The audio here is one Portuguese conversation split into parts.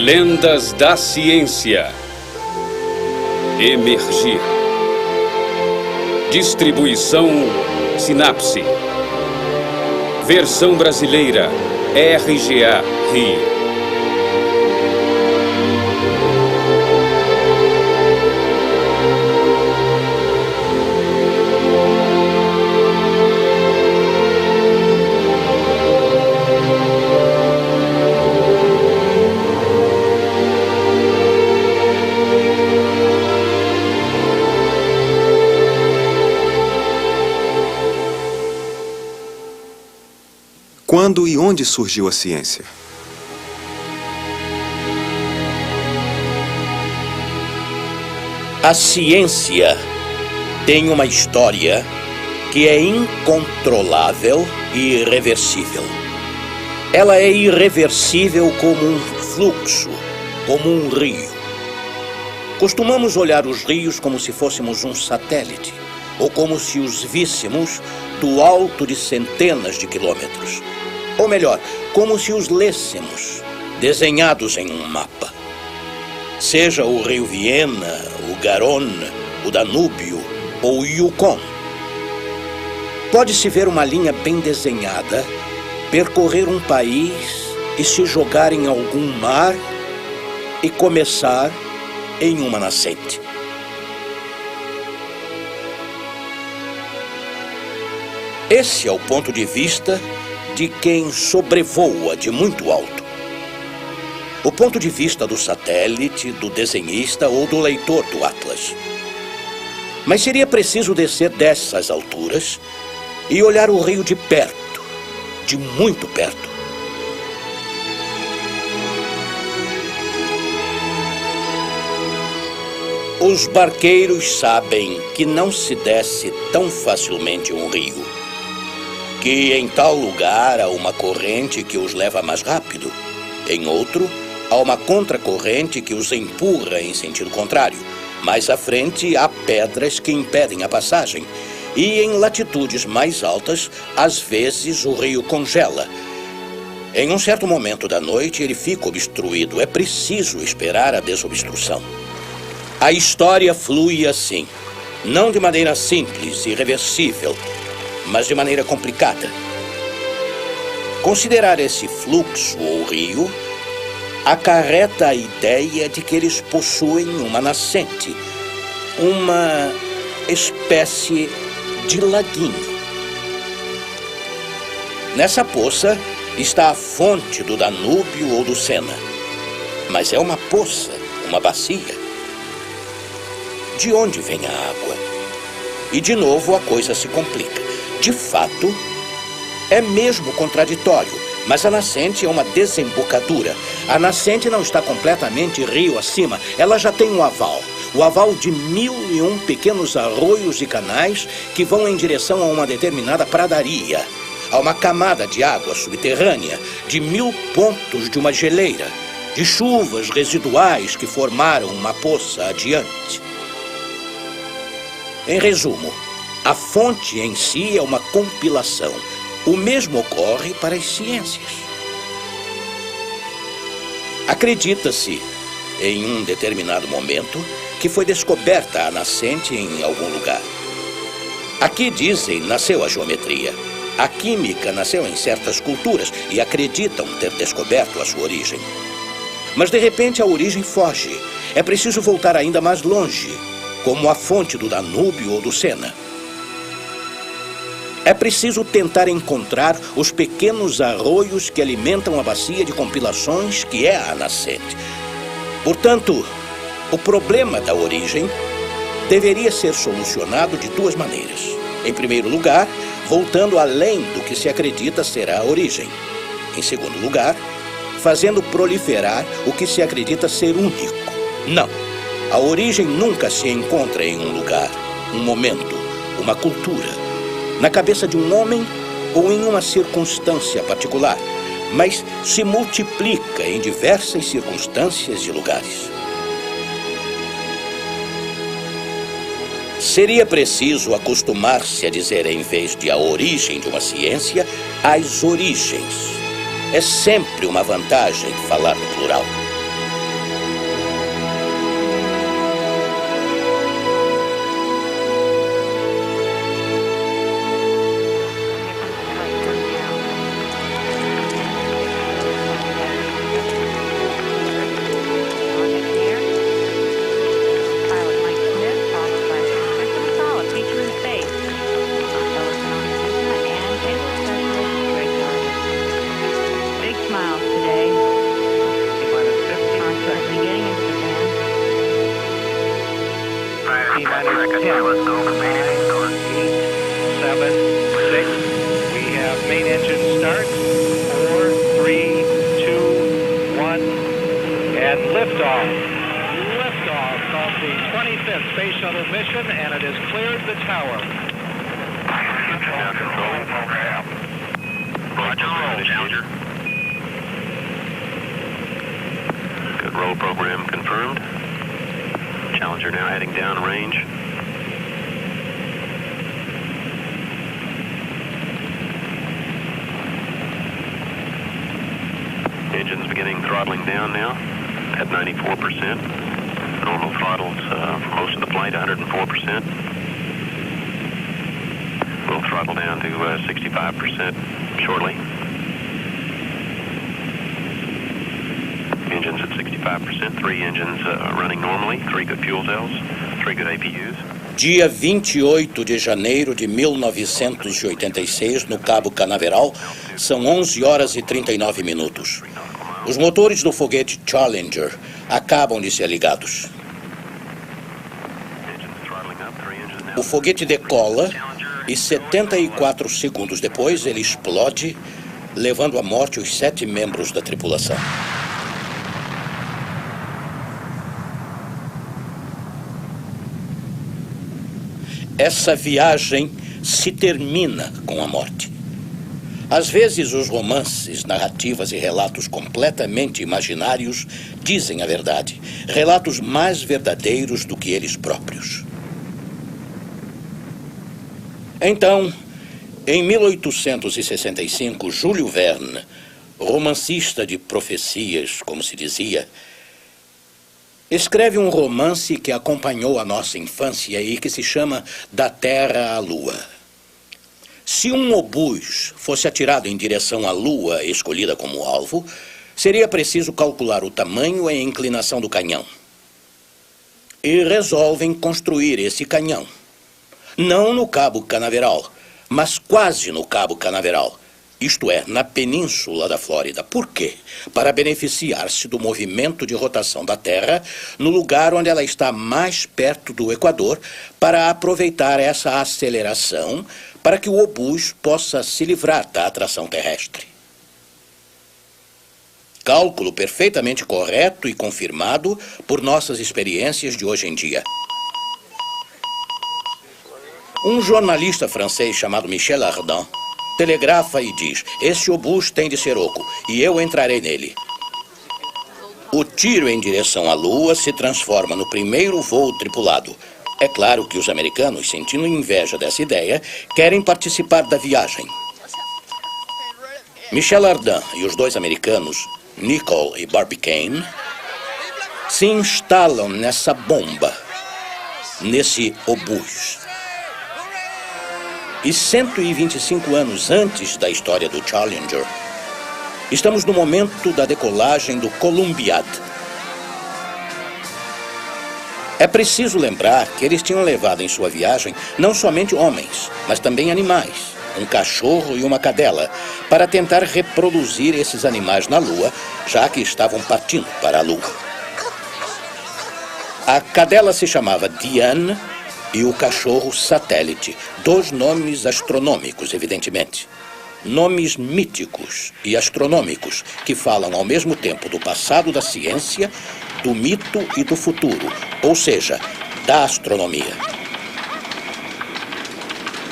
Lendas da ciência. Emergir. Distribuição Sinapse. Versão brasileira RGA Rio. Quando e onde surgiu a ciência? A ciência tem uma história que é incontrolável e irreversível. Ela é irreversível como um fluxo, como um rio. Costumamos olhar os rios como se fôssemos um satélite, ou como se os víssemos do alto de centenas de quilômetros. Ou melhor, como se os lêssemos, desenhados em um mapa. Seja o rio Viena, o Garonne, o Danúbio ou o Yukon. Pode-se ver uma linha bem desenhada, percorrer um país e se jogar em algum mar e começar em uma nascente. Esse é o ponto de vista de quem sobrevoa de muito alto. O ponto de vista do satélite, do desenhista ou do leitor do Atlas. Mas seria preciso descer dessas alturas e olhar o rio de perto, de muito perto. Os barqueiros sabem que não se desce tão facilmente um rio. Que em tal lugar há uma corrente que os leva mais rápido. Em outro, há uma contracorrente que os empurra em sentido contrário. Mais à frente, há pedras que impedem a passagem. E em latitudes mais altas, às vezes o rio congela. Em um certo momento da noite, ele fica obstruído. É preciso esperar a desobstrução. A história flui assim. Não de maneira simples e irreversível, mas de maneira complicada. Considerar esse fluxo ou rio acarreta a ideia de que eles possuem uma nascente, uma espécie de laguinho. Nessa poça está a fonte do Danúbio ou do Sena. Mas é uma poça, uma bacia. De onde vem a água? E de novo a coisa se complica. De fato, é mesmo contraditório, mas a nascente é uma desembocadura. A nascente não está completamente rio acima, ela já tem um aval. O aval de 1001 pequenos arroios e canais que vão em direção a uma determinada pradaria. A uma camada de água subterrânea, de 1000 pontos de uma geleira, de chuvas residuais que formaram uma poça adiante. Em resumo, a fonte em si é uma compilação. O mesmo ocorre para as ciências. Acredita-se, em um determinado momento, que foi descoberta a nascente em algum lugar. Aqui, dizem, nasceu a geometria. A química nasceu em certas culturas e acreditam ter descoberto a sua origem. Mas, de repente, a origem foge. É preciso voltar ainda mais longe, como a fonte do Danúbio ou do Sena. É preciso tentar encontrar os pequenos arroios que alimentam a bacia de compilações que é a nascente. Portanto, o problema da origem deveria ser solucionado de duas maneiras. Em primeiro lugar, voltando além do que se acredita ser a origem. Em segundo lugar, fazendo proliferar o que se acredita ser único. Não, a origem nunca se encontra em um lugar, um momento, uma cultura, na cabeça de um homem ou em uma circunstância particular, mas se multiplica em diversas circunstâncias e lugares. Seria preciso acostumar-se a dizer, em vez de a origem de uma ciência, as origens. É sempre uma vantagem falar no plural. Rim confirmed. Challenger now heading down range. Engines beginning throttling down now at 94%. Normal throttles for most of the flight, 104%. We'll throttle down to 65% shortly. Engines at 65%, 3 engines running normally, 3 good fuel cells, 3 good APUs. Dia 28 de janeiro de 1986, no Cabo Canaveral, são 11 horas e 39 minutos. Os motores do foguete Challenger acabam de ser ligados. O foguete decola e 74 segundos depois ele explode, levando à morte os 7 membros da tripulação. Essa viagem se termina com a morte. Às vezes, os romances, narrativas e relatos completamente imaginários dizem a verdade. Relatos mais verdadeiros do que eles próprios. Então, em 1865, Júlio Verne, romancista de profecias, como se dizia, escreve um romance que acompanhou a nossa infância e que se chama Da Terra à Lua. Se um obus fosse atirado em direção à Lua, escolhida como alvo, seria preciso calcular o tamanho e a inclinação do canhão. E resolvem construir esse canhão. Não no Cabo Canaveral, mas quase no Cabo Canaveral. Isto é, na península da Flórida. Por quê? Para beneficiar-se do movimento de rotação da Terra no lugar onde ela está mais perto do Equador, para aproveitar essa aceleração para que o obus possa se livrar da atração terrestre. Cálculo perfeitamente correto e confirmado por nossas experiências de hoje em dia. Um jornalista francês chamado Michel Ardan telegrafa e diz: esse obus tem de ser oco e eu entrarei nele. O tiro em direção à Lua se transforma no primeiro voo tripulado. É claro que os americanos, sentindo inveja dessa ideia, querem participar da viagem. Michel Ardan e os 2 americanos, Nicholl e Barbicane, se instalam nessa bomba, nesse obus. E 125 anos antes da história do Challenger, estamos no momento da decolagem do Columbiad. É preciso lembrar que eles tinham levado em sua viagem não somente homens, mas também animais, um cachorro e uma cadela, para tentar reproduzir esses animais na Lua, já que estavam partindo para a Lua. A cadela se chamava Diane e o cachorro Satélite, 2 nomes astronômicos, evidentemente. Nomes míticos e astronômicos que falam ao mesmo tempo do passado da ciência, do mito e do futuro, ou seja, da astronomia.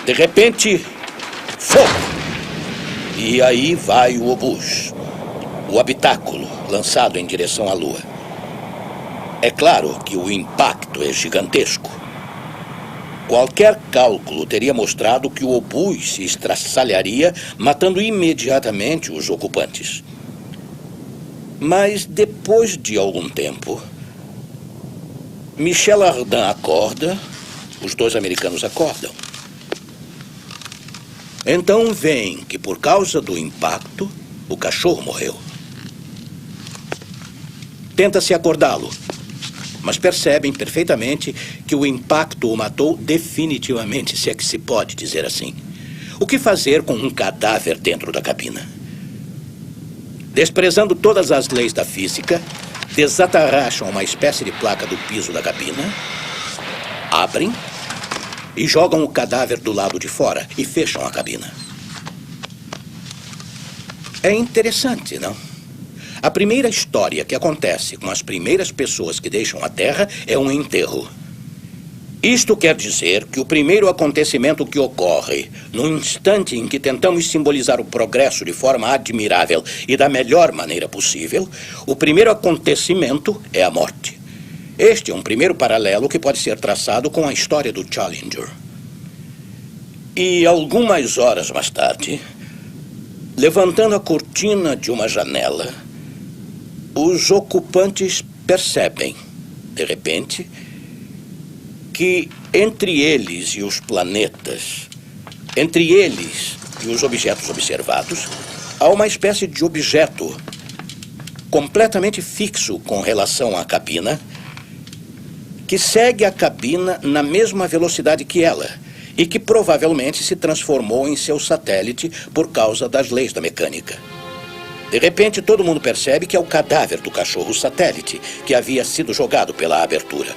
De repente, fogo! E aí vai o obus, o habitáculo lançado em direção à Lua. É claro que o impacto é gigantesco. Qualquer cálculo teria mostrado que o obus se estraçalharia, matando imediatamente os ocupantes. Mas depois de algum tempo, Michel Ardan acorda, os 2 americanos acordam. Então veem que por causa do impacto, o cachorro morreu. Tenta-se acordá-lo, mas percebem perfeitamente que o impacto o matou definitivamente, se é que se pode dizer assim. O que fazer com um cadáver dentro da cabina? Desprezando todas as leis da física, desatarracham uma espécie de placa do piso da cabina, abrem e jogam o cadáver do lado de fora e fecham a cabina. É interessante, não? A primeira história que acontece com as primeiras pessoas que deixam a Terra é um enterro. Isto quer dizer que o primeiro acontecimento que ocorre, no instante em que tentamos simbolizar o progresso de forma admirável e da melhor maneira possível, o primeiro acontecimento é a morte. Este é um primeiro paralelo que pode ser traçado com a história do Challenger. E algumas horas mais tarde, levantando a cortina de uma janela, os ocupantes percebem, de repente, que entre eles e os planetas, entre eles e os objetos observados, há uma espécie de objeto completamente fixo com relação à cabina, que segue a cabina na mesma velocidade que ela e que provavelmente se transformou em seu satélite por causa das leis da mecânica. De repente, todo mundo percebe que é o cadáver do cachorro satélite que havia sido jogado pela abertura.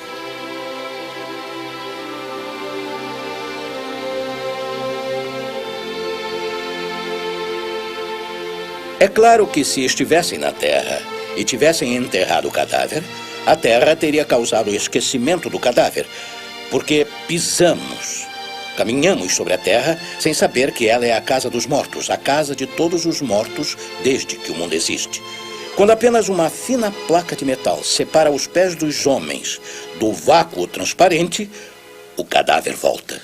É claro que se estivessem na Terra e tivessem enterrado o cadáver, a Terra teria causado o esquecimento do cadáver, porque caminhamos sobre a Terra sem saber que ela é a casa dos mortos, a casa de todos os mortos desde que o mundo existe. Quando apenas uma fina placa de metal separa os pés dos homens do vácuo transparente, o cadáver volta.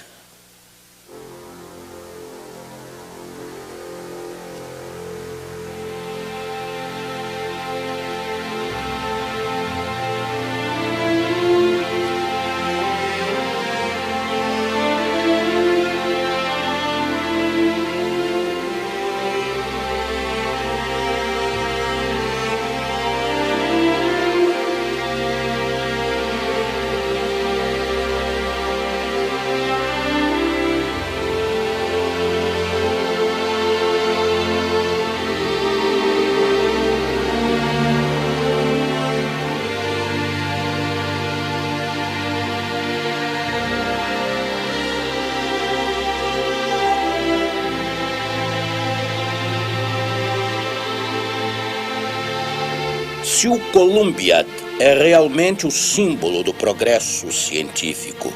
Se o Columbiad é realmente o símbolo do progresso científico,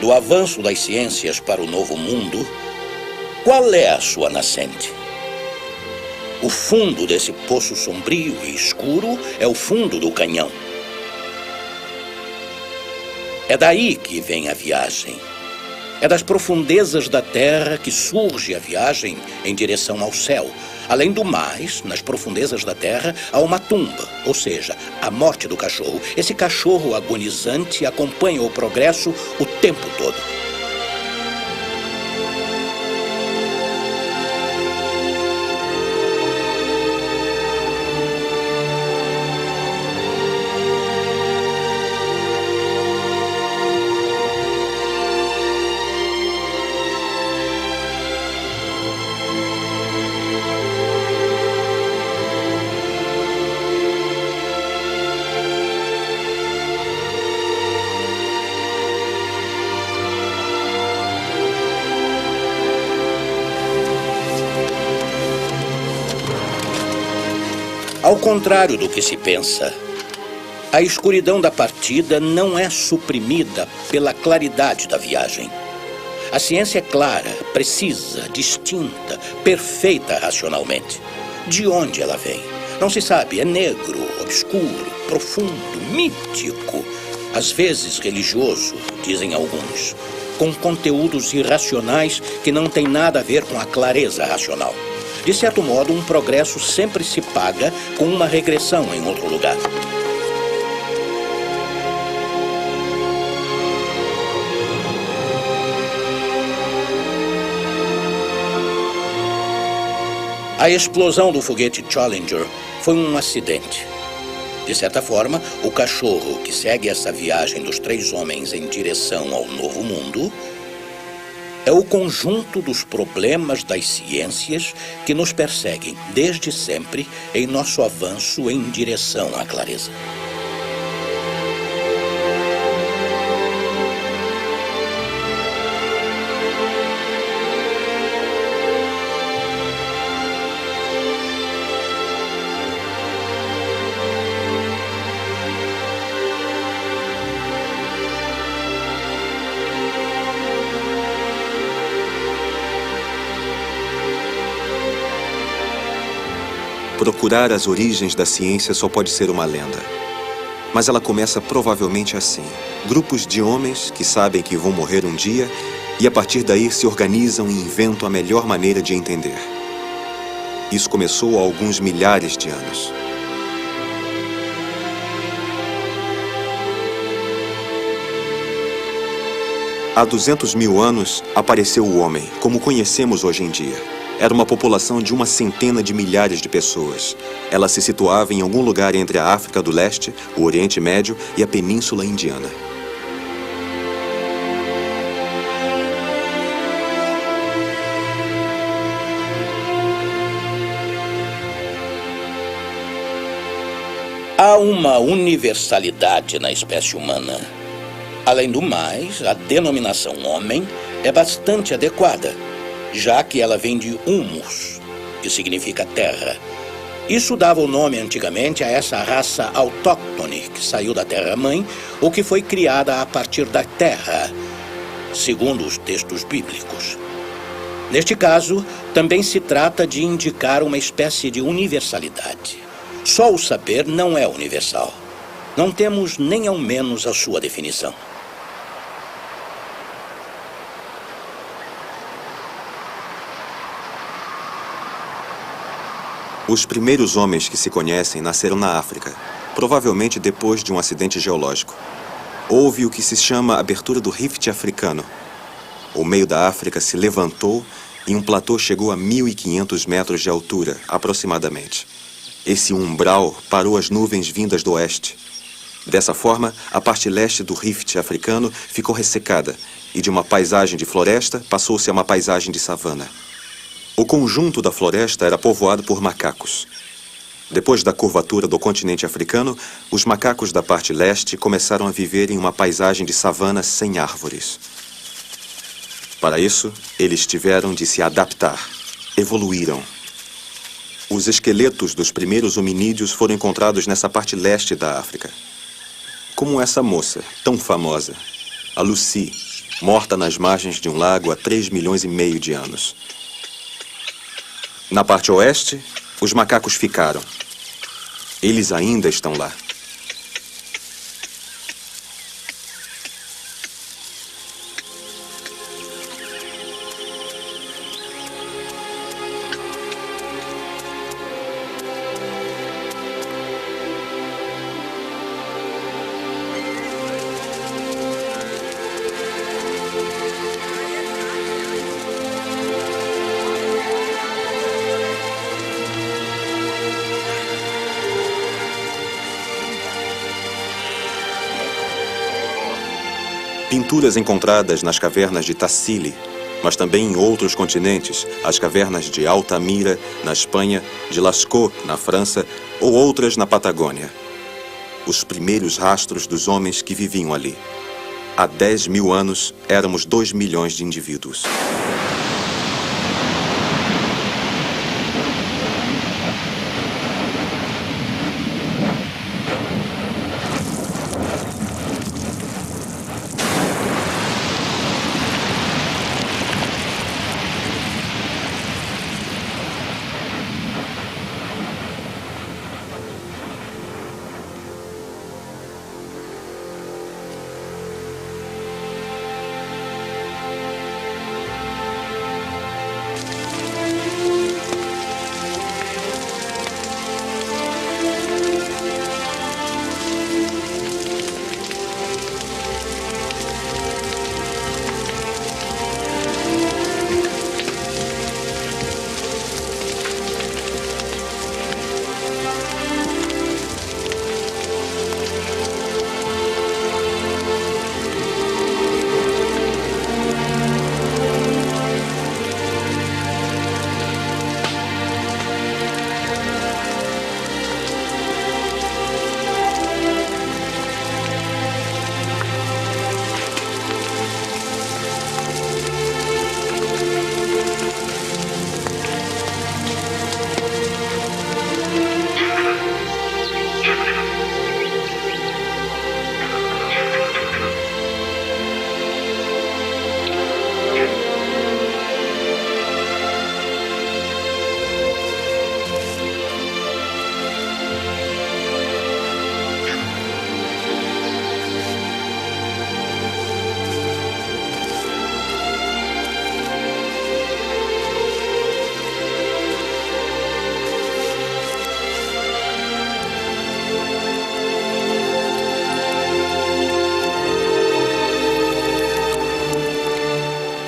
do avanço das ciências para o novo mundo, qual é a sua nascente? O fundo desse poço sombrio e escuro é o fundo do canhão. É daí que vem a viagem. É das profundezas da Terra que surge a viagem em direção ao céu. Além do mais, nas profundezas da Terra, há uma tumba, ou seja, a morte do cachorro. Esse cachorro agonizante acompanha o progresso o tempo todo. Ao contrário do que se pensa, a escuridão da partida não é suprimida pela claridade da viagem. A ciência é clara, precisa, distinta, perfeita racionalmente. De onde ela vem? Não se sabe, é negro, obscuro, profundo, mítico, às vezes religioso, dizem alguns, com conteúdos irracionais que não têm nada a ver com a clareza racional. De certo modo, um progresso sempre se paga com uma regressão em outro lugar. A explosão do foguete Challenger foi um acidente. De certa forma, o cachorro que segue essa viagem dos 3 homens em direção ao novo mundo é o conjunto dos problemas das ciências que nos perseguem desde sempre em nosso avanço em direção à clareza. Procurar as origens da ciência só pode ser uma lenda. Mas ela começa provavelmente assim. Grupos de homens que sabem que vão morrer um dia e a partir daí se organizam e inventam a melhor maneira de entender. Isso começou há alguns milhares de anos. Há 200 mil anos, apareceu o homem, como conhecemos hoje em dia. Era uma população de uma centena de milhares de pessoas. Ela se situava em algum lugar entre a África do Leste, o Oriente Médio e a Península Indiana. Há uma universalidade na espécie humana. Além do mais, a denominação homem é bastante adequada, já que ela vem de humus, que significa terra. Isso dava o nome antigamente a essa raça autóctone que saiu da terra-mãe ou que foi criada a partir da terra, segundo os textos bíblicos. Neste caso, também se trata de indicar uma espécie de universalidade. Só o saber não é universal. Não temos nem ao menos a sua definição. Os primeiros homens que se conhecem nasceram na África, provavelmente depois de um acidente geológico. Houve o que se chama abertura do Rift africano. O meio da África se levantou e um platô chegou a 1.500 metros de altura, aproximadamente. Esse umbral parou as nuvens vindas do oeste. Dessa forma, a parte leste do Rift africano ficou ressecada e de uma paisagem de floresta passou-se a uma paisagem de savana. O conjunto da floresta era povoado por macacos. Depois da curvatura do continente africano, os macacos da parte leste começaram a viver em uma paisagem de savana sem árvores. Para isso, eles tiveram de se adaptar, evoluíram. Os esqueletos dos primeiros hominídeos foram encontrados nessa parte leste da África. Como essa moça, tão famosa, a Lucy, morta nas margens de um lago há 3,5 milhões de anos. Na parte oeste, os macacos ficaram. Eles ainda estão lá. Pinturas encontradas nas cavernas de Tassili, mas também em outros continentes, as cavernas de Altamira, na Espanha, de Lascaux, na França, ou outras na Patagônia. Os primeiros rastros dos homens que viviam ali. Há 10 mil anos, éramos 2 milhões de indivíduos.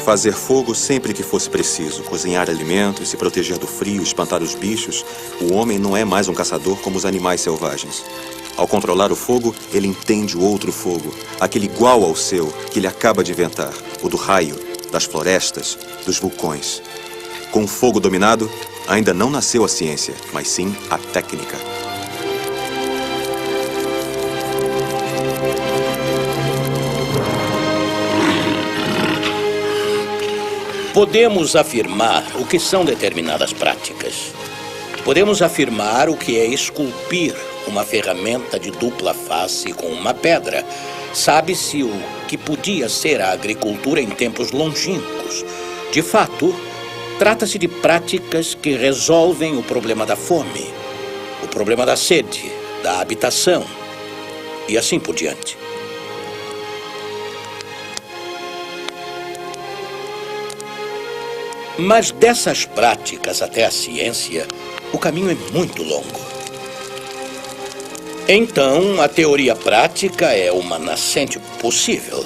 Fazer fogo sempre que fosse preciso, cozinhar alimentos, se proteger do frio, espantar os bichos. O homem não é mais um caçador como os animais selvagens. Ao controlar o fogo, ele entende o outro fogo, aquele igual ao seu, que ele acaba de inventar, o do raio, das florestas, dos vulcões. Com o fogo dominado, ainda não nasceu a ciência, mas sim a técnica. Podemos afirmar o que são determinadas práticas. Podemos afirmar o que é esculpir uma ferramenta de dupla face com uma pedra. Sabe-se o que podia ser a agricultura em tempos longínquos. De fato, trata-se de práticas que resolvem o problema da fome, o problema da sede, da habitação e assim por diante. Mas dessas práticas até a ciência, o caminho é muito longo. Então, a teoria prática é uma nascente possível.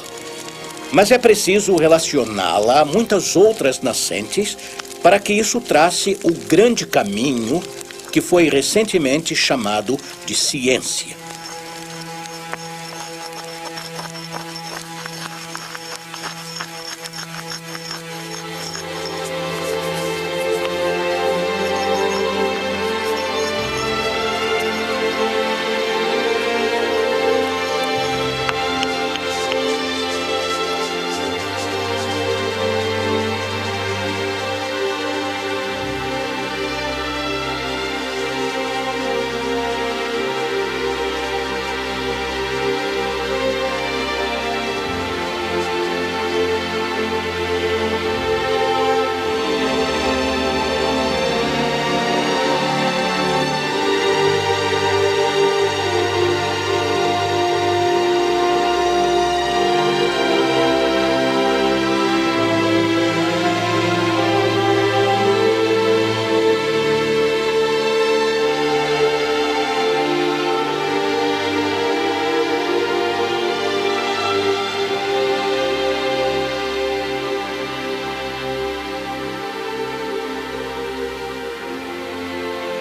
Mas é preciso relacioná-la a muitas outras nascentes para que isso trace o grande caminho que foi recentemente chamado de ciência.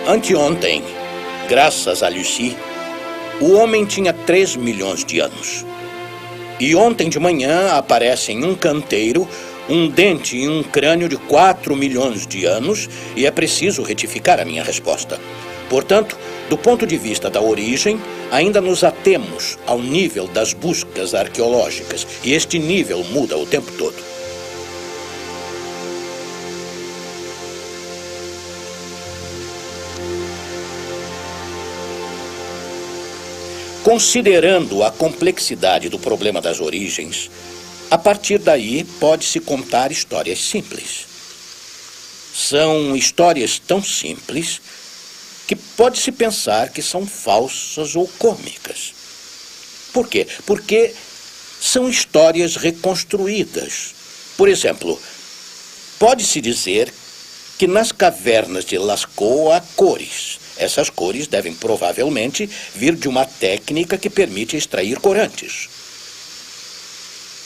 Anteontem, graças a Lucy, o homem tinha 3 milhões de anos. E ontem de manhã aparece em um canteiro um dente e um crânio de 4 milhões de anos e é preciso retificar a minha resposta. Portanto, do ponto de vista da origem, ainda nos atemos ao nível das buscas arqueológicas e este nível muda o tempo todo. Considerando a complexidade do problema das origens, a partir daí pode-se contar histórias simples. São histórias tão simples que pode-se pensar que são falsas ou cômicas. Por quê? Porque são histórias reconstruídas. Por exemplo, pode-se dizer que nas cavernas de Lascaux há cores. Essas cores devem provavelmente vir de uma técnica que permite extrair corantes.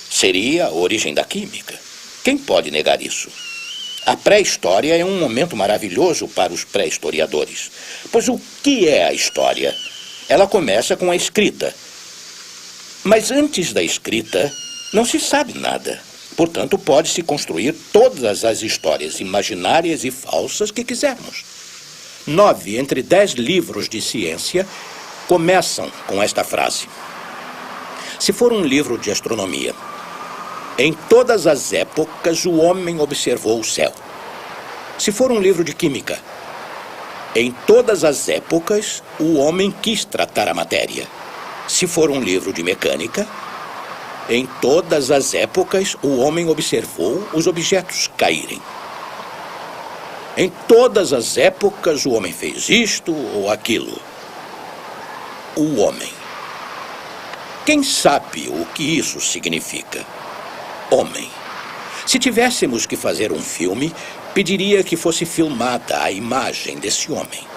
Seria a origem da química. Quem pode negar isso? A pré-história é um momento maravilhoso para os pré-historiadores. Pois o que é a história? Ela começa com a escrita. Mas antes da escrita, não se sabe nada. Portanto, pode-se construir todas as histórias imaginárias e falsas que quisermos. 9 entre 10 livros de ciência começam com esta frase. Se for um livro de astronomia, em todas as épocas o homem observou o céu. Se for um livro de química, em todas as épocas o homem quis tratar a matéria. Se for um livro de mecânica, em todas as épocas o homem observou os objetos caírem. Em todas as épocas, o homem fez isto ou aquilo. O homem. Quem sabe o que isso significa? Homem. Se tivéssemos que fazer um filme, pediria que fosse filmada a imagem desse homem.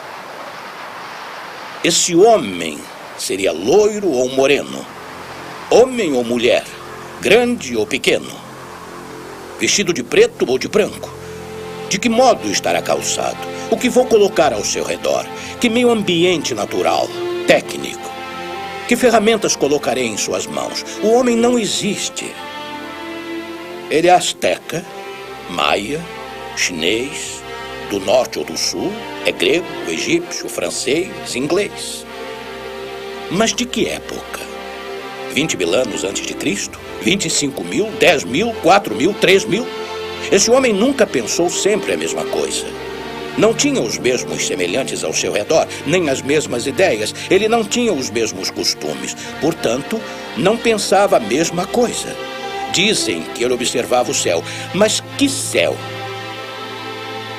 Esse homem seria loiro ou moreno? Homem ou mulher? Grande ou pequeno? Vestido de preto ou de branco? De que modo estará calçado? O que vou colocar ao seu redor? Que meio ambiente natural, técnico? Que ferramentas colocarei em suas mãos? O homem não existe. Ele é asteca, maia, chinês, do norte ou do sul, é grego, egípcio, francês, inglês. Mas de que época? 20 mil anos antes de Cristo? 25 mil, 10 mil, 4 mil, 3 mil? Esse homem nunca pensou sempre a mesma coisa. Não tinha os mesmos semelhantes ao seu redor, nem as mesmas ideias. Ele não tinha os mesmos costumes. Portanto, não pensava a mesma coisa. Dizem que ele observava o céu. Mas que céu?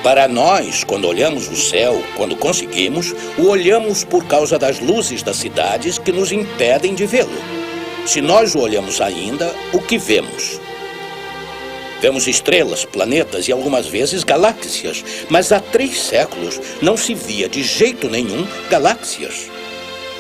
Para nós, quando olhamos o céu, quando conseguimos, o olhamos por causa das luzes das cidades que nos impedem de vê-lo. Se nós o olhamos ainda, o que vemos? Vemos estrelas, planetas e algumas vezes galáxias. Mas há 3 séculos não se via de jeito nenhum galáxias.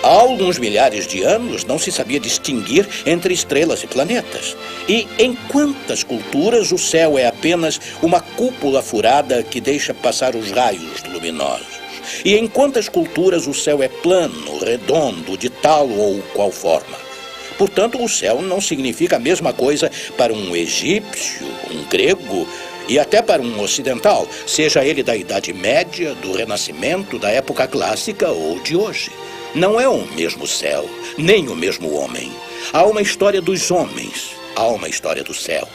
Há alguns milhares de anos não se sabia distinguir entre estrelas e planetas. E em quantas culturas o céu é apenas uma cúpula furada que deixa passar os raios luminosos? E em quantas culturas o céu é plano, redondo, de tal ou qual forma? Portanto, o céu não significa a mesma coisa para um egípcio, um grego e até para um ocidental, seja ele da Idade Média, do Renascimento, da época clássica ou de hoje. Não é o mesmo céu, nem o mesmo homem. Há uma história dos homens, há uma história do céu.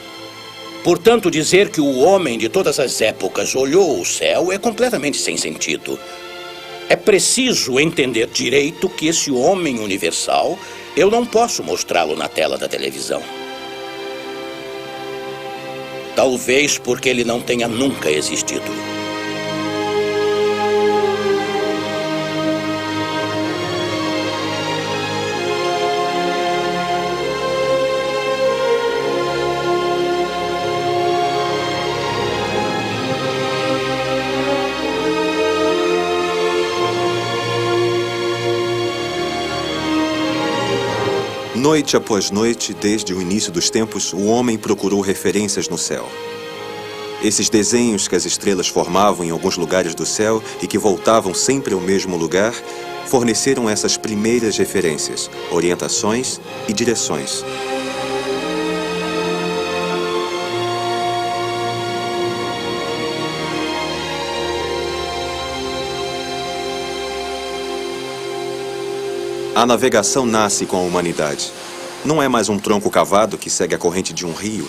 Portanto, dizer que o homem de todas as épocas olhou o céu é completamente sem sentido. É preciso entender direito que esse homem universal, eu não posso mostrá-lo na tela da televisão. Talvez porque ele não tenha nunca existido. Noite após noite, desde o início dos tempos, o homem procurou referências no céu. Esses desenhos que as estrelas formavam em alguns lugares do céu e que voltavam sempre ao mesmo lugar, forneceram essas primeiras referências, orientações e direções. A navegação nasce com a humanidade. Não é mais um tronco cavado que segue a corrente de um rio,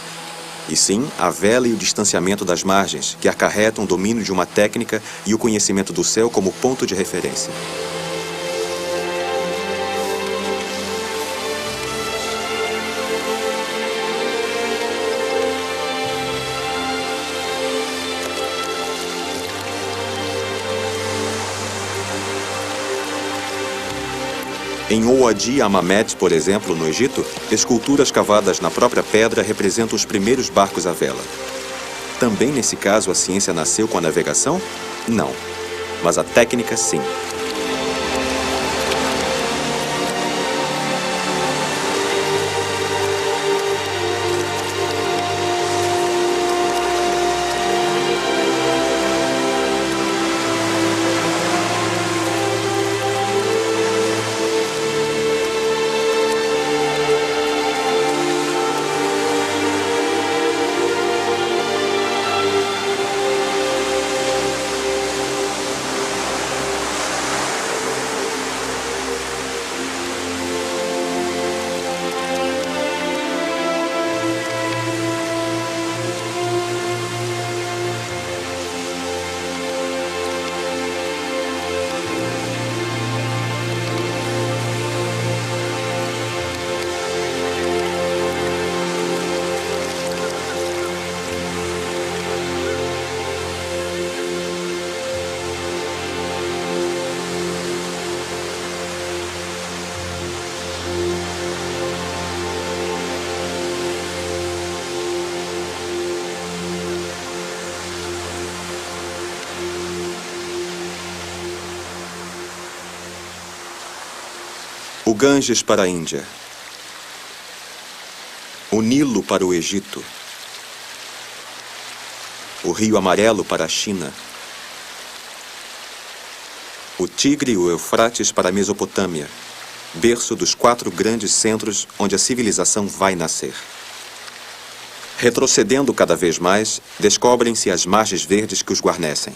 e sim a vela e o distanciamento das margens, que acarretam o domínio de uma técnica e o conhecimento do céu como ponto de referência. Em Ouadi Amamet, por exemplo, no Egito, esculturas cavadas na própria pedra representam os primeiros barcos à vela. Também nesse caso a ciência nasceu com a navegação? Não. Mas a técnica, sim. O Ganges para a Índia. O Nilo para o Egito. o Rio Amarelo para a China. O Tigre e o Eufrates para a Mesopotâmia, berço dos 4 grandes centros onde a civilização vai nascer. Retrocedendo cada vez mais, descobrem-se as margens verdes que os guarnecem.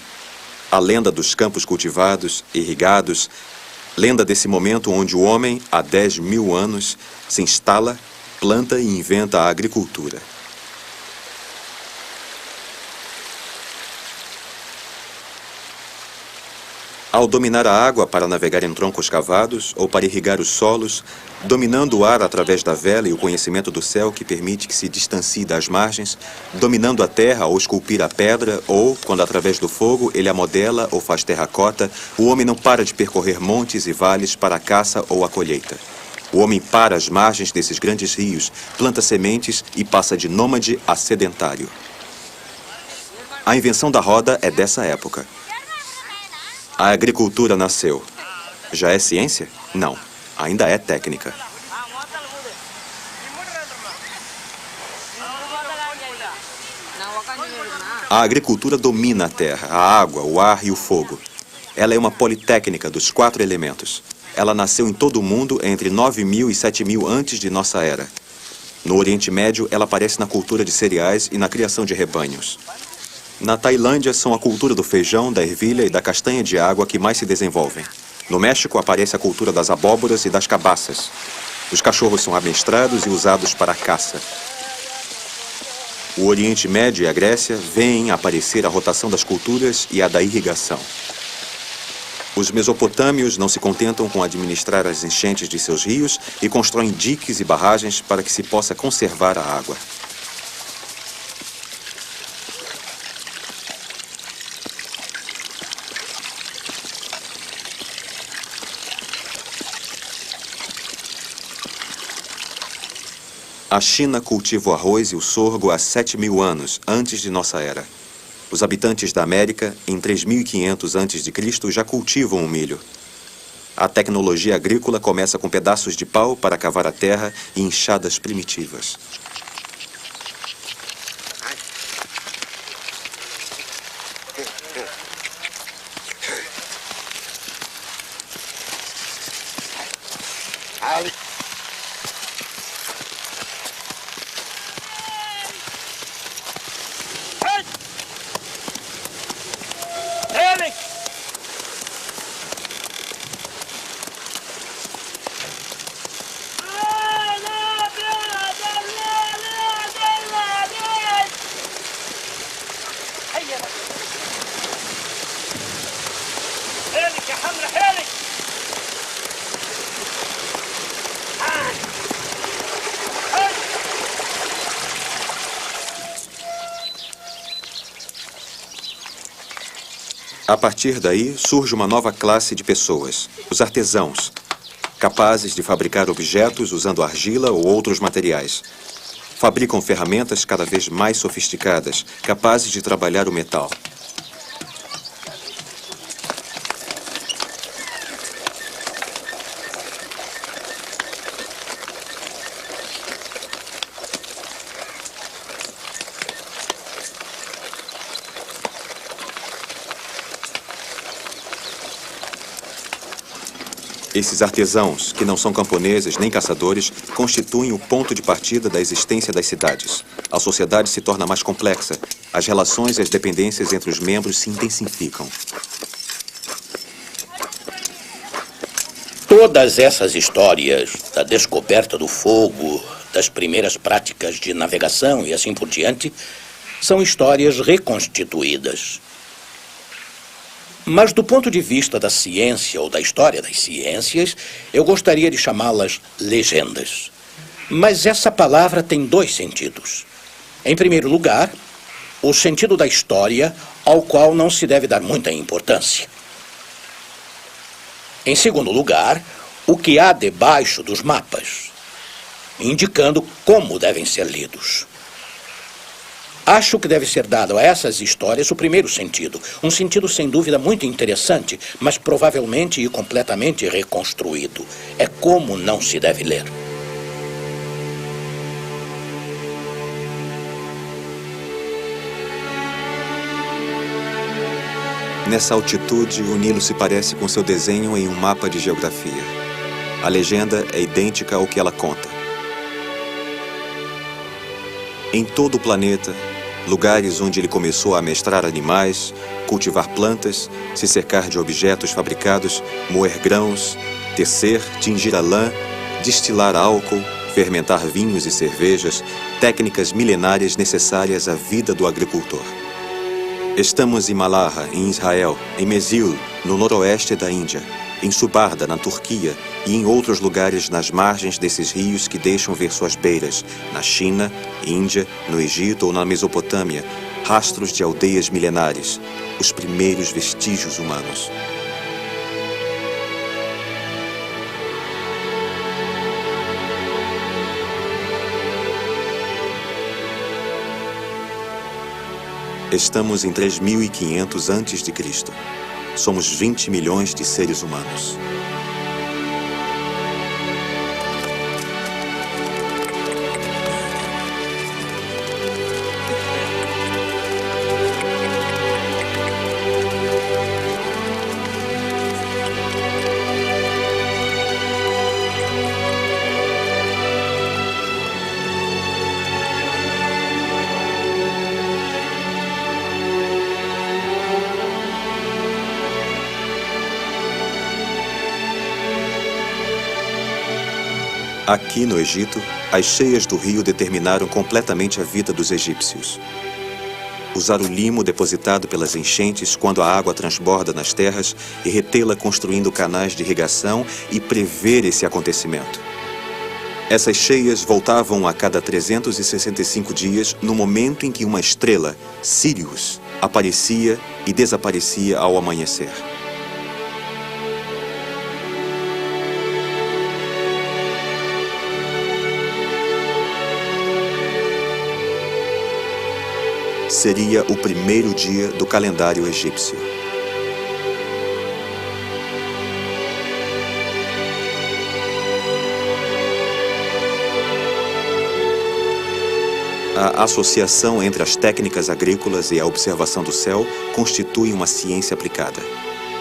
A lenda dos campos cultivados, irrigados, lenda desse momento onde o homem, há 10.000 anos, se instala, planta e inventa a agricultura. Ao dominar a água para navegar em troncos cavados ou para irrigar os solos, dominando o ar através da vela e o conhecimento do céu que permite que se distancie das margens, dominando a terra ao esculpir a pedra ou, quando através do fogo ele a modela ou faz terracota, o homem não para de percorrer montes e vales para a caça ou a colheita. O homem para as margens desses grandes rios, planta sementes e passa de nômade a sedentário. A invenção da roda é dessa época. A agricultura nasceu. Já é ciência? Não. Ainda é técnica. A agricultura domina a terra, a água, o ar e o fogo. Ela é uma politécnica dos 4 elementos. Ela nasceu em todo o mundo entre 9.000 e 7.000 antes de nossa era. No Oriente Médio, ela aparece na cultura de cereais e na criação de rebanhos. Na Tailândia, são a cultura do feijão, da ervilha e da castanha de água que mais se desenvolvem. No México, aparece a cultura das abóboras e das cabaças. Os cachorros são amestrados e usados para a caça. O Oriente Médio e a Grécia veem aparecer a rotação das culturas e a da irrigação. Os mesopotâmios não se contentam com administrar as enchentes de seus rios e constroem diques e barragens para que se possa conservar a água. A China cultiva o arroz e o sorgo há 7.000 anos, antes de nossa era. Os habitantes da América, em 3.500 a.C., já cultivam o milho. A tecnologia agrícola começa com pedaços de pau para cavar a terra e enxadas primitivas. A partir daí, surge uma nova classe de pessoas, os artesãos, capazes de fabricar objetos usando argila ou outros materiais. Fabricam ferramentas cada vez mais sofisticadas, capazes de trabalhar o metal. Esses artesãos, que não são camponeses nem caçadores, constituem o ponto de partida da existência das cidades. A sociedade se torna mais complexa. As relações e as dependências entre os membros se intensificam. Todas essas histórias da descoberta do fogo, das primeiras práticas de navegação e assim por diante, são histórias reconstituídas. Mas do ponto de vista da ciência ou da história das ciências, eu gostaria de chamá-las legendas. Mas essa palavra tem 2 sentidos. Em primeiro lugar, o sentido da história, ao qual não se deve dar muita importância. Em segundo lugar, o que há debaixo dos mapas, indicando como devem ser lidos. Acho que deve ser dado a essas histórias o primeiro sentido. Um sentido, sem dúvida, muito interessante, mas provavelmente e completamente reconstruído. É como não se deve ler. Nessa altitude, o Nilo se parece com seu desenho em um mapa de geografia. A legenda é idêntica ao que ela conta. Em todo o planeta, lugares onde ele começou a amestrar animais, cultivar plantas, se cercar de objetos fabricados, moer grãos, tecer, tingir a lã, destilar álcool, fermentar vinhos e cervejas, técnicas milenárias necessárias à vida do agricultor. Estamos em Malaha, em Israel, em Mesil, no noroeste da Índia, em Subarda, na Turquia, e em outros lugares nas margens desses rios que deixam ver suas beiras, na China, Índia, no Egito ou na Mesopotâmia, rastros de aldeias milenares, os primeiros vestígios humanos. Estamos em 3.500 a.C. Somos 20 milhões de seres humanos. Aqui no Egito, as cheias do rio determinaram completamente a vida dos egípcios. Usar o limo depositado pelas enchentes quando a água transborda nas terras e retê-la construindo canais de irrigação e prever esse acontecimento. Essas cheias voltavam a cada 365 dias no momento em que uma estrela, Sírius, aparecia e desaparecia ao amanhecer. Seria o primeiro dia do calendário egípcio. A associação entre as técnicas agrícolas e a observação do céu constitui uma ciência aplicada.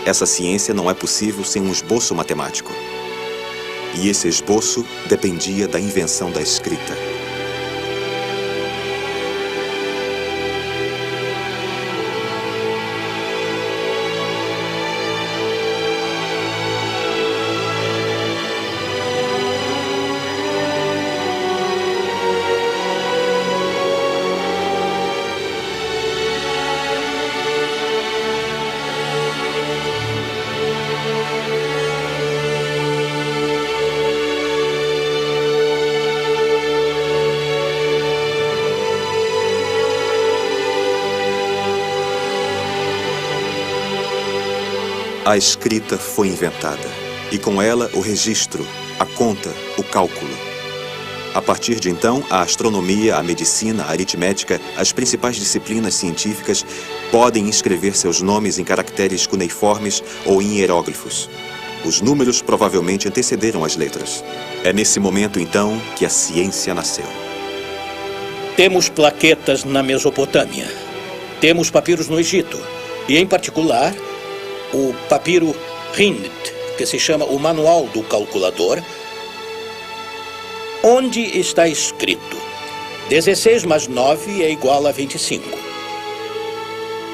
Essa ciência não é possível sem um esboço matemático. E esse esboço dependia da invenção da escrita. A escrita foi inventada, e com ela o registro, a conta, o cálculo. A partir de então, a astronomia, a medicina, a aritmética, as principais disciplinas científicas podem escrever seus nomes em caracteres cuneiformes ou em hieróglifos. Os números provavelmente antecederam as letras. É nesse momento, então, que a ciência nasceu. Temos plaquetas na Mesopotâmia. Temos papiros no Egito. E, em particular, o papiro Hind, que se chama o Manual do Calculador, onde está escrito 16 mais 9 é igual a 25.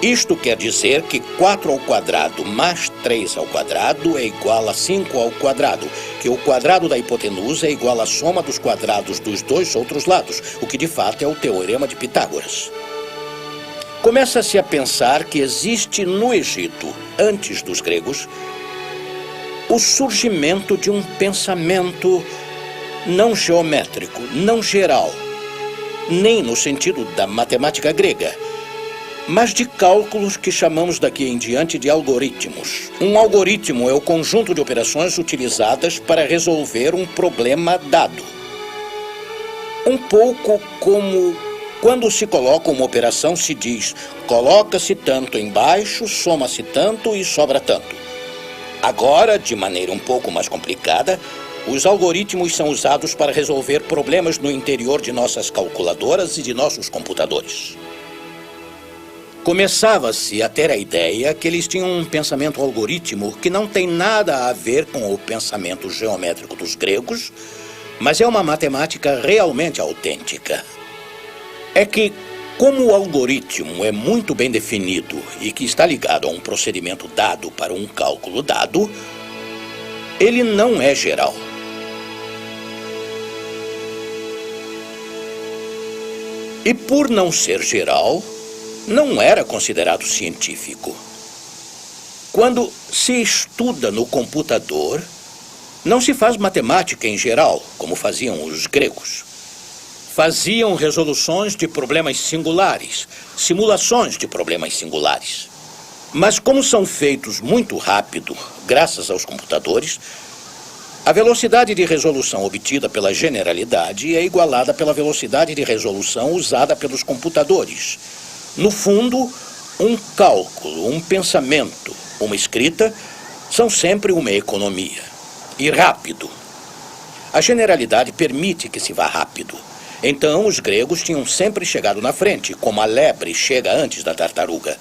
Isto quer dizer que 4 ao quadrado mais 3 ao quadrado é igual a 5 ao quadrado, que o quadrado da hipotenusa é igual à soma dos quadrados dos dois outros lados, o que de fato é o teorema de Pitágoras. Começa-se a pensar que existe no Egito, antes dos gregos, o surgimento de um pensamento não geométrico, não geral, nem no sentido da matemática grega, mas de cálculos que chamamos daqui em diante de algoritmos. Um algoritmo é o conjunto de operações utilizadas para resolver um problema dado. Um pouco como quando se coloca uma operação, se diz, coloca-se tanto embaixo, soma-se tanto e sobra tanto. Agora, de maneira um pouco mais complicada, os algoritmos são usados para resolver problemas no interior de nossas calculadoras e de nossos computadores. começava-se a ter a ideia que eles tinham um pensamento algoritmo que não tem nada a ver com o pensamento geométrico dos gregos, mas é uma matemática realmente autêntica. É que, como o algoritmo é muito bem definido e que está ligado a um procedimento dado para um cálculo dado, ele não é geral. E por não ser geral, não era considerado científico. Quando se estuda no computador, não se faz matemática em geral, como faziam os gregos. Faziam resoluções de problemas singulares, simulações de problemas singulares. Mas como são feitos muito rápido, graças aos computadores, a velocidade de resolução obtida pela generalidade é igualada pela velocidade de resolução usada pelos computadores. No fundo, um cálculo, um pensamento, uma escrita, são sempre uma economia. E rápido. A generalidade permite que se vá rápido. Então, os gregos tinham sempre chegado na frente, como a lebre chega antes da tartaruga.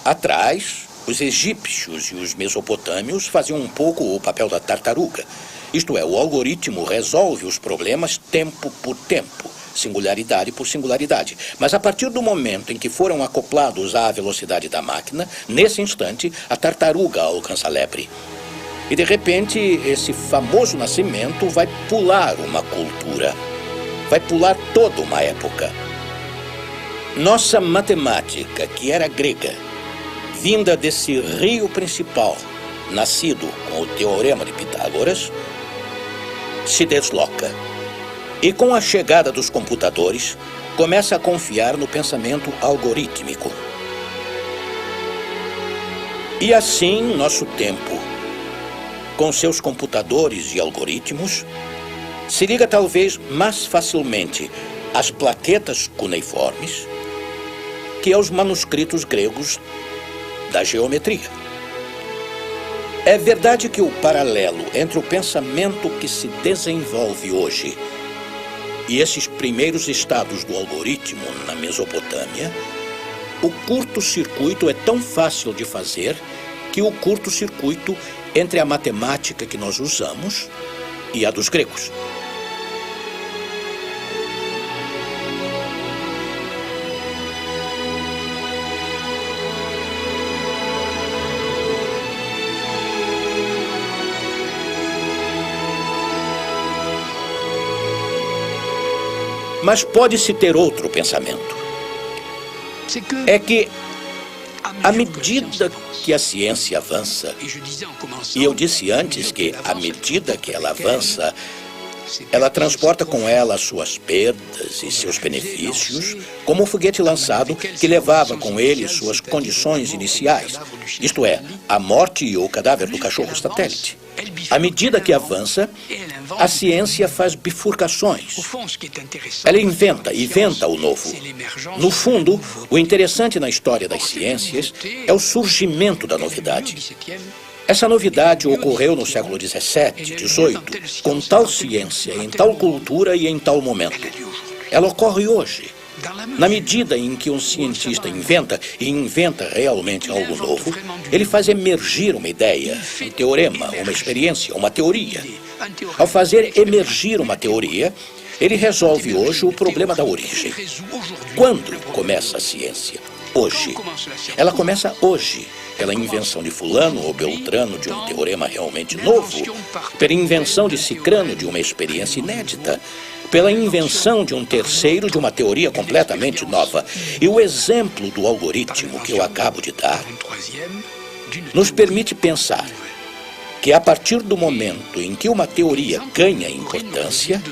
Atrás, os egípcios e os mesopotâmios faziam um pouco o papel da tartaruga. Isto é, o algoritmo resolve os problemas tempo por tempo, singularidade por singularidade. Mas a partir do momento em que foram acoplados à velocidade da máquina, nesse instante, a tartaruga alcança a lebre. E de repente, esse famoso nascimento vai pular uma cultura. Vai pular toda uma época. Nossa matemática, que era grega, vinda desse rio principal, nascido com o Teorema de Pitágoras, se desloca. E com a chegada dos computadores, começa a confiar no pensamento algorítmico. E assim, nosso tempo, com seus computadores e algoritmos, se liga talvez mais facilmente às plaquetas cuneiformes que aos manuscritos gregos da geometria. É verdade que o paralelo entre o pensamento que se desenvolve hoje e esses primeiros estados do algoritmo na Mesopotâmia, o curto-circuito é tão fácil de fazer que o curto-circuito entre a matemática que nós usamos e a dos gregos. Mas pode-se ter outro pensamento. É que, à medida que a ciência avança, e eu disse antes que, à medida que ela avança, ela transporta com ela suas perdas e seus benefícios, como um foguete lançado que levava com ele suas condições iniciais, isto é, a morte e o cadáver do cachorro satélite. À medida que avança, a ciência faz bifurcações. Ela inventa o novo. No fundo, o interessante na história das ciências é o surgimento da novidade. Essa novidade ocorreu no século XVII, XVIII, com tal ciência, em tal cultura e em tal momento. Ela ocorre hoje. Na medida em que um cientista inventa, e inventa realmente algo novo, ele faz emergir uma ideia, um teorema, uma experiência, uma teoria. Ao fazer emergir uma teoria, ele resolve hoje o problema da origem. Quando começa a ciência? Hoje. Ela começa hoje, pela invenção de fulano ou beltrano de um teorema realmente novo, pela invenção de cicrano de uma experiência inédita, pela invenção de um terceiro de uma teoria completamente nova. E o exemplo do algoritmo que eu acabo de dar nos permite pensar que a partir do momento em que uma teoria ganha importância,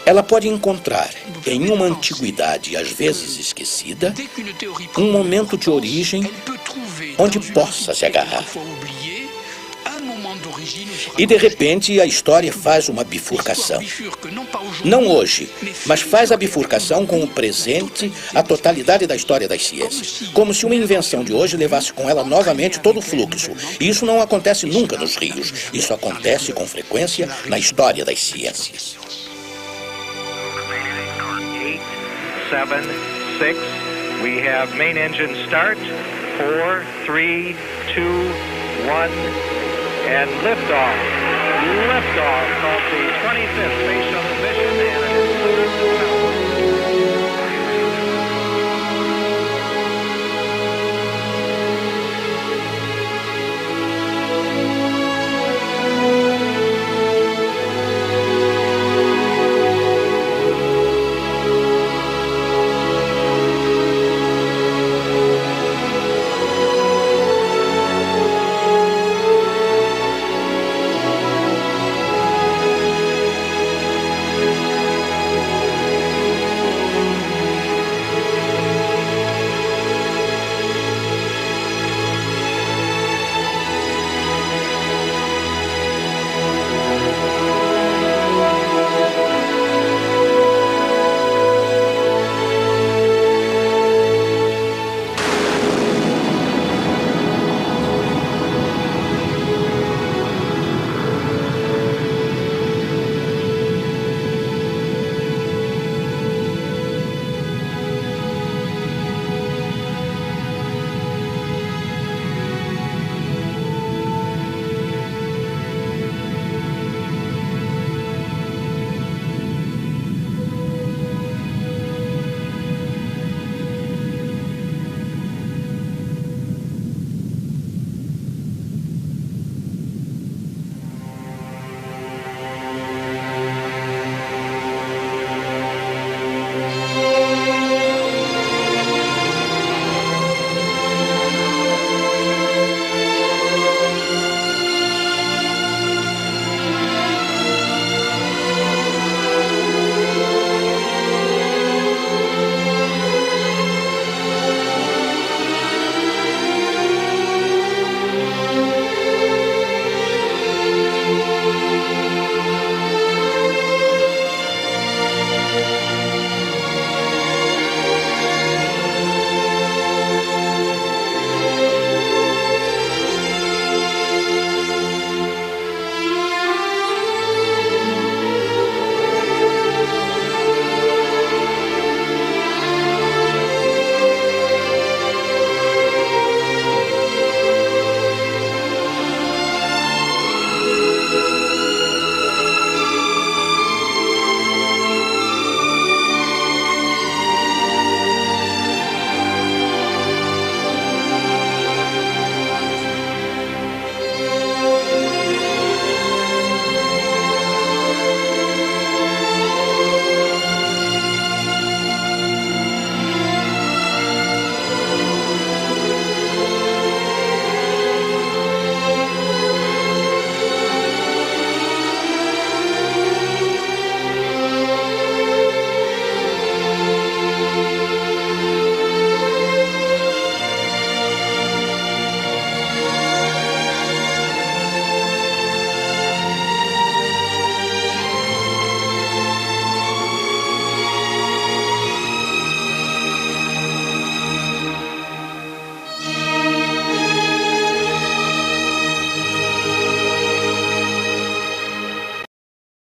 ela pode encontrar em uma antiguidade às vezes esquecida um momento de origem onde possa se agarrar. E de repente a história faz uma bifurcação. Não hoje, mas faz a bifurcação com o presente, a totalidade da história das ciências. Como se uma invenção de hoje levasse com ela novamente todo o fluxo. E isso não acontece nunca nos rios. Isso acontece com frequência na história das ciências. 8, 7, 6, We have main engine start. 4, 3, 2, 1, and liftoff. Liftoff of the 25th Space Shuttle.